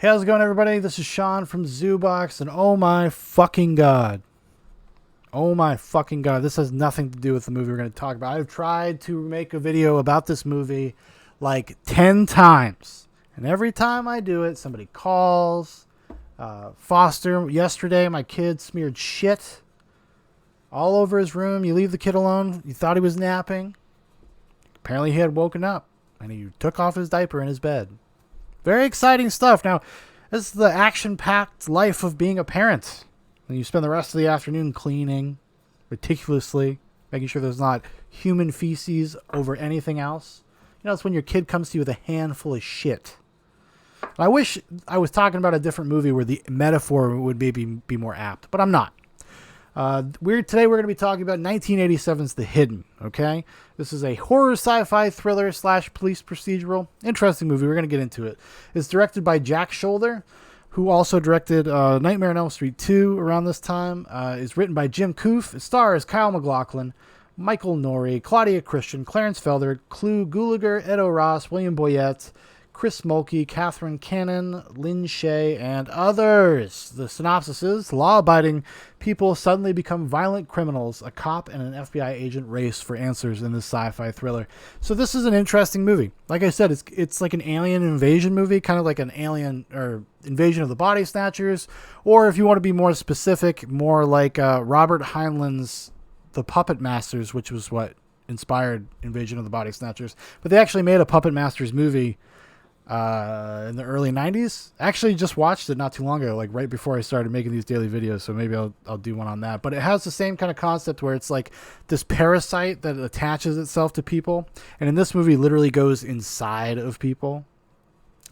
Hey, how's it going, everybody? This is Shaun from Zoobox, and oh my fucking god. Oh my fucking god. This has nothing to do with the movie we're going to talk about. I've tried to make a video about this movie like 10 times. And every time I do it, somebody calls. Foster, yesterday, my kid smeared shit all over his room. You leave the kid alone. You thought he was napping. Apparently he had woken up, and he took off his diaper in his bed. Very exciting stuff. Now, this is the action-packed life of being a parent. And you spend the rest of the afternoon cleaning meticulously, making sure there's not human feces over anything else. You know, it's when your kid comes to you with a handful of shit. And I wish I was talking about a different movie where the metaphor would maybe be more apt, but I'm not. Today we're going to be talking about 1987's The Hidden, okay? This is a horror sci-fi thriller / police procedural. Interesting movie. We're going to get into it. It's directed by Jack Sholder, who also directed Nightmare on Elm Street 2 around this time. It's written by Jim Koof. It stars Kyle MacLachlan, Michael Nouri, Claudia Christian, Clarence Felder, Clu Gulager, Edo Ross, William Boyett, Chris Mulkey, Catherine Cannon, Lynn Shay, and others. The synopsis is, law-abiding people suddenly become violent criminals. A cop and an FBI agent race for answers in this sci-fi thriller. So this is an interesting movie. Like I said, it's like an alien invasion movie, kind of like an alien or Invasion of the Body Snatchers. Or if you want to be more specific, more like Robert Heinlein's The Puppet Masters, which was what inspired Invasion of the Body Snatchers. But they actually made a Puppet Masters movie in the early 90s. Actually just watched it not too long ago, like right before I started making these daily videos, so maybe I'll do one on that. But it has the same kind of concept where it's like this parasite that attaches itself to people, and in this movie literally goes inside of people,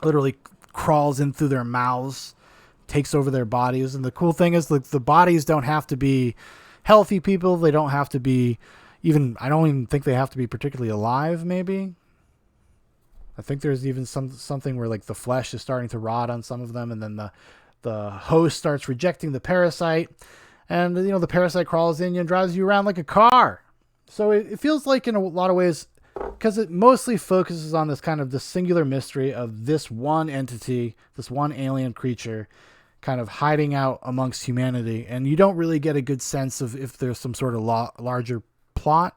literally crawls in through their mouths, takes over their bodies. And the cool thing is, like, the bodies don't have to be healthy people. They don't have to be I don't even think they have to be particularly alive. Maybe I think there's even something where like the flesh is starting to rot on some of them, and then the host starts rejecting the parasite, and the parasite crawls in you and drives you around like a car. So it feels like, in a lot of ways, because it mostly focuses on this kind of the singular mystery of this one entity, this one alien creature, kind of hiding out amongst humanity, and you don't really get a good sense of if there's some sort of larger plot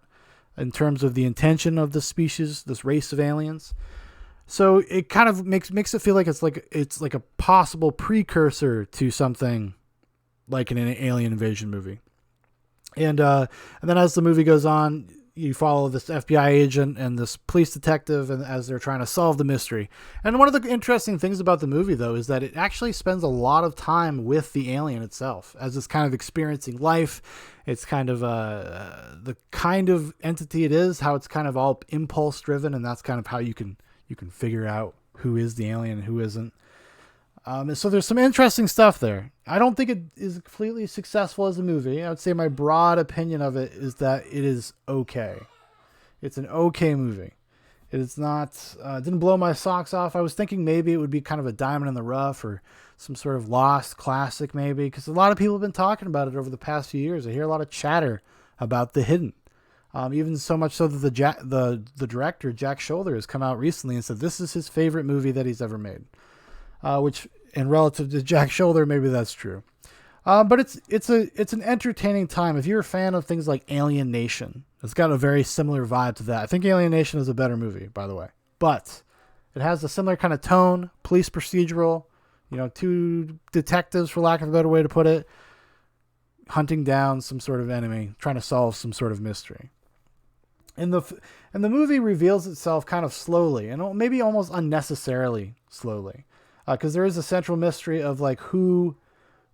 in terms of the intention of this species, this race of aliens. So it kind of makes it feel like it's like a possible precursor to something like an alien invasion movie. And then as the movie goes on, you follow this FBI agent and this police detective, and as they're trying to solve the mystery. And one of the interesting things about the movie, though, is that it actually spends a lot of time with the alien itself as it's kind of experiencing life. It's kind of the kind of entity it is, how it's kind of all impulse driven, and that's kind of how you can figure out who is the alien and who isn't. So there's some interesting stuff there. I don't think it is completely successful as a movie. I would say my broad opinion of it is that it is okay. It's an okay movie. It is not, didn't blow my socks off. I was thinking maybe it would be kind of a diamond in the rough or some sort of lost classic maybe, because a lot of people have been talking about it over the past few years. I hear a lot of chatter about The Hidden. Even so much so that the director, Jack Sholder, has come out recently and said this is his favorite movie that he's ever made. Which, and relative to Jack Sholder, maybe that's true. But it's an entertaining time. If you're a fan of things like Alien Nation, it's got a very similar vibe to that. I think Alien Nation is a better movie, by the way. But it has a similar kind of tone, police procedural, two detectives, for lack of a better way to put it, hunting down some sort of enemy, trying to solve some sort of mystery. And the movie reveals itself kind of slowly, and maybe almost unnecessarily slowly, because there is a central mystery of like who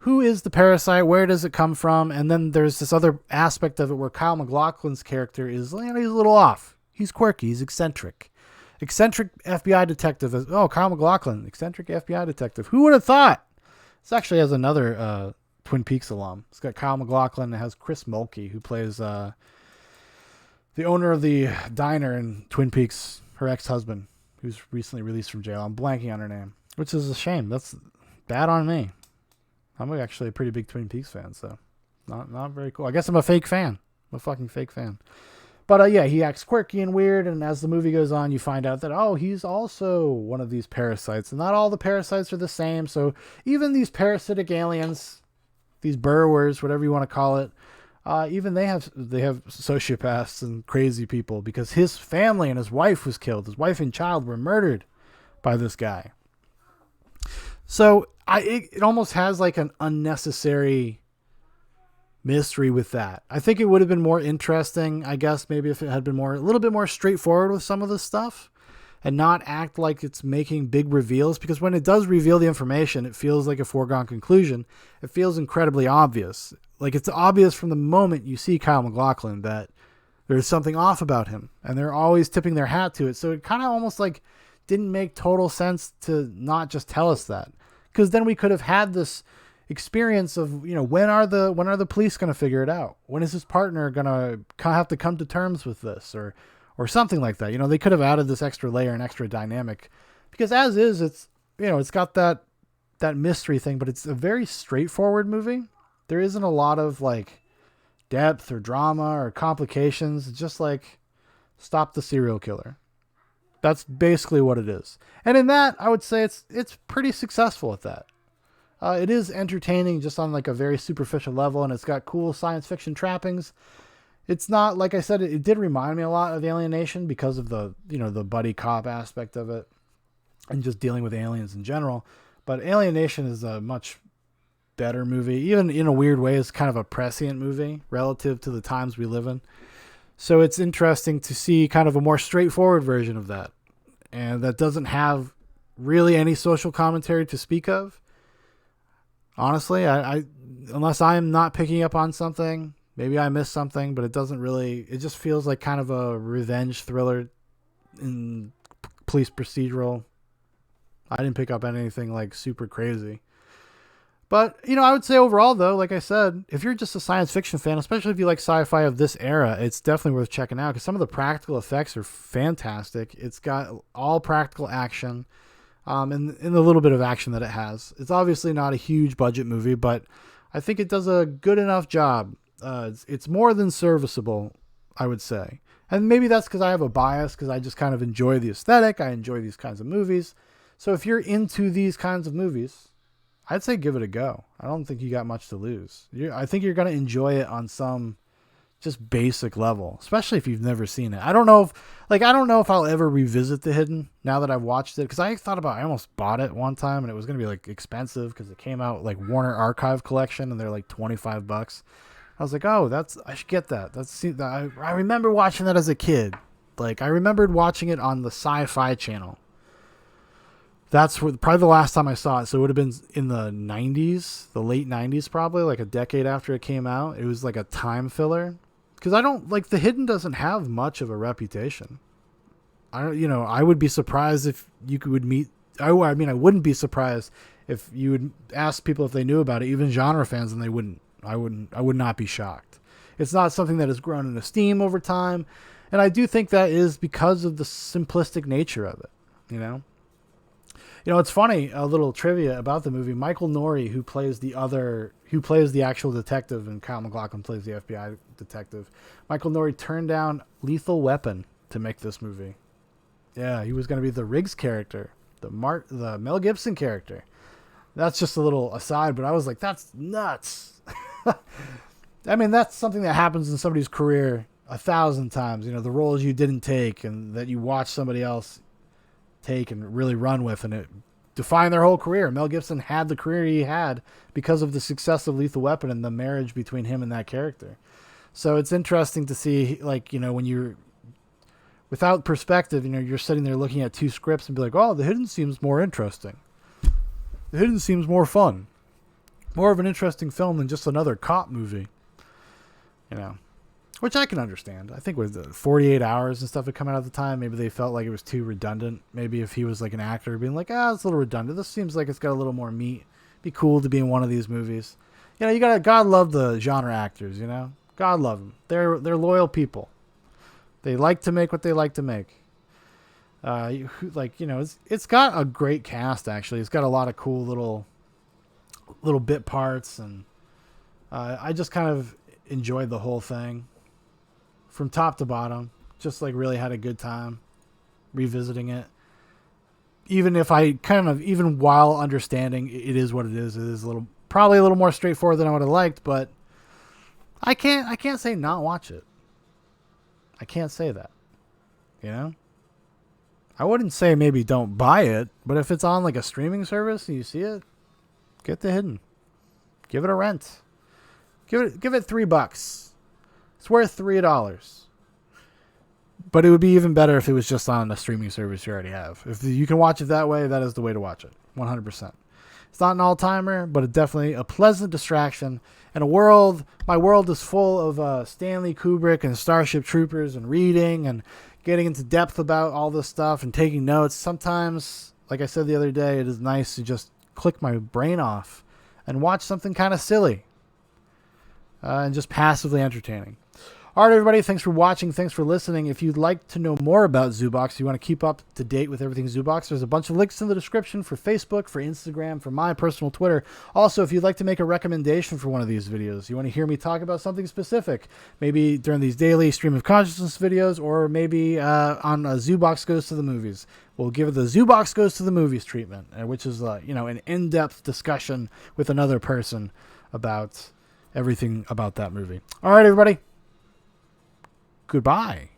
is the parasite, where does it come from, and then there's this other aspect of it where Kyle MacLachlan's character is, he's a little off. He's quirky. He's eccentric FBI detective. Kyle MacLachlan, eccentric FBI detective. Who would have thought? This actually has another Twin Peaks alum. It's got Kyle MacLachlan. It has Chris Mulkey, who plays the owner of the diner in Twin Peaks, her ex-husband, who's recently released from jail. I'm blanking on her name, which is a shame. That's bad on me. I'm actually a pretty big Twin Peaks fan, so not very cool. I guess I'm a fake fan. I'm a fucking fake fan. But yeah, he acts quirky and weird, and as the movie goes on, you find out that, oh, he's also one of these parasites, and not all the parasites are the same. So even these parasitic aliens, these burrowers, whatever you want to call it, even they have sociopaths and crazy people, because his family and his wife was killed. His wife and child were murdered by this guy. So it almost has like an unnecessary mystery with that. I think it would have been more interesting, I guess, maybe if it had been a little bit more straightforward with some of this stuff and not act like it's making big reveals, because when it does reveal the information, it feels like a foregone conclusion. It feels incredibly obvious. Like, it's obvious from the moment you see Kyle MacLachlan that there's something off about him, and they're always tipping their hat to it. So it kind of almost like didn't make total sense to not just tell us that, because then we could have had this experience of, when are the police going to figure it out? When is his partner going to have to come to terms with this, or something like that? They could have added this extra layer and extra dynamic, because as is, it's got that mystery thing, but it's a very straightforward movie. There isn't a lot of like depth or drama or complications. It's just like, stop the serial killer. That's basically what it is. And in that, I would say it's pretty successful at that. It is entertaining just on like a very superficial level, and it's got cool science fiction trappings. It's not, like I said, it did remind me a lot of Alien Nation because of the buddy cop aspect of it and just dealing with aliens in general. But Alien Nation is a much better movie. Even in a weird way, it's kind of a prescient movie relative to the times we live in. So it's interesting to see kind of a more straightforward version of that. And that doesn't have really any social commentary to speak of. Honestly, I unless I am not picking up on something, maybe I missed something, but it just feels like kind of a revenge thriller in police procedural. I didn't pick up anything like super crazy. But, I would say overall, though, like I said, if you're just a science fiction fan, especially if you like sci-fi of this era, it's definitely worth checking out, because some of the practical effects are fantastic. It's got all practical action. And the little bit of action that it has. It's obviously not a huge budget movie, but I think it does a good enough job. It's more than serviceable, I would say. And maybe that's because I have a bias, because I just kind of enjoy the aesthetic. I enjoy these kinds of movies. So if you're into these kinds of movies, I'd say give it a go. I don't think you got much to lose. I think you're going to enjoy it on some just basic level, especially if you've never seen it. I don't know if I'll ever revisit The Hidden now that I've watched it, because I almost bought it one time, and it was going to be like expensive because it came out like Warner Archive Collection, and they're like $25. I was like, oh, I should get that. I remember watching that as a kid. Like, I remembered watching it on the Sci-Fi channel. That's probably the last time I saw it. So it would have been in the 90s, the late 90s, probably like a decade after it came out. It was like a time filler. Because The Hidden doesn't have much of a reputation. I would be surprised if you would meet. I wouldn't be surprised if you would ask people if they knew about it, even genre fans, and they wouldn't. I would not be shocked. It's not something that has grown in esteem over time, and I do think that is because of the simplistic nature of it. It's funny, a little trivia about the movie. Michael Nouri, who plays the actual detective, and Kyle MacLachlan plays the FBI detective. Michael Nouri turned down Lethal Weapon to make this movie. Yeah, he was going to be the Riggs character, the Mel Gibson character. That's just a little aside, but I was like, that's nuts. I mean, that's something that happens in somebody's career 1,000 times. The roles you didn't take and that you watch somebody else take and really run with, and it defined their whole career. Mel Gibson had the career he had because of the success of Lethal Weapon and the marriage between him and that character. So it's interesting to see, when you're without perspective, you're sitting there looking at two scripts and be like, oh, The Hidden seems more interesting. The Hidden seems more fun. More of an interesting film than just another cop movie. Which I can understand. I think with the 48 hours and stuff that come out at the time, maybe they felt like it was too redundant. Maybe if he was like an actor being like, it's a little redundant. This seems like it's got a little more meat. Be cool to be in one of these movies. God love the genre actors, God love them. They're loyal people. They like to make what they like to make. It's got a great cast, actually. It's got a lot of cool little bit parts, and I just kind of enjoyed the whole thing. from top to bottom. Just like really had a good time revisiting it. Even if I even while understanding it is what it is probably a little more straightforward than I would have liked, but I can't say not watch it. I can't say that. You know? I wouldn't say maybe don't buy it, but if it's on like a streaming service and you see it, get the hidden. Give it a rent. Give it $3. It's worth $3. But it would be even better if it was just on a streaming service you already have. If you can watch it that way, that is the way to watch it. 100%. It's not an all-timer, but it's definitely a pleasant distraction. And my world is full of Stanley Kubrick and Starship Troopers and reading and getting into depth about all this stuff and taking notes. Sometimes, like I said the other day, it is nice to just click my brain off and watch something kind of silly and just passively entertaining. All right, everybody, thanks for watching. Thanks for listening. If you'd like to know more about Zoobox, you want to keep up to date with everything Zoobox, there's a bunch of links in the description for Facebook, for Instagram, for my personal Twitter. Also, if you'd like to make a recommendation for one of these videos, you want to hear me talk about something specific, maybe during these daily stream of consciousness videos, or maybe on a Zoobox Goes to the Movies. We'll give it the Zoobox Goes to the Movies treatment, which is an in-depth discussion with another person about everything about that movie. All right, everybody. Goodbye.